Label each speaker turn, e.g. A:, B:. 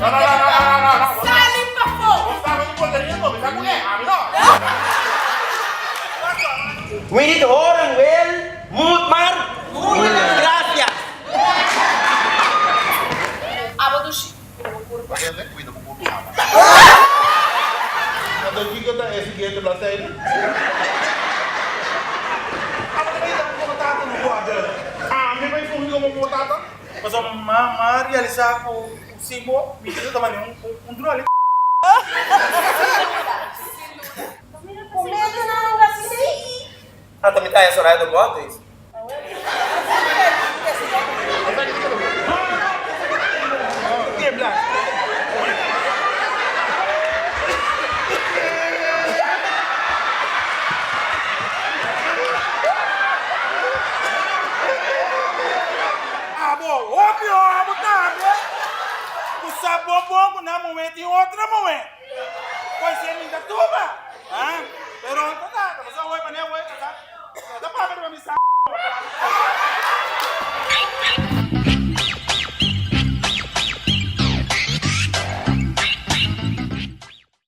A: No, no, no, no, no, no, no.
B: Saling pa po!
A: Vos estabas importando, ¿me sabes qué? A mí no.
C: Winnie Horan, Well, Mutmar, Gracias.
B: Aba do Chico.
A: Adelante, cuida com o puto. Ada juga tak SG belah saya ni. Apa ni tak mau tahu tu buat ada. Kami mai pun juga mau tahu.
D: Mas ma-realizar ko simo, video naman yung duro ali.
B: Comendo na ang kasi.
C: Atau minta yang suara itu buat itu.
A: Game lah.
D: Abo, óbvio, abo tá, o sabor bom na momento e outra momento. Pois é, minha turma. Ah, pero não tá, mas eu vou para nem vou, tá? Dá para ver uma missão.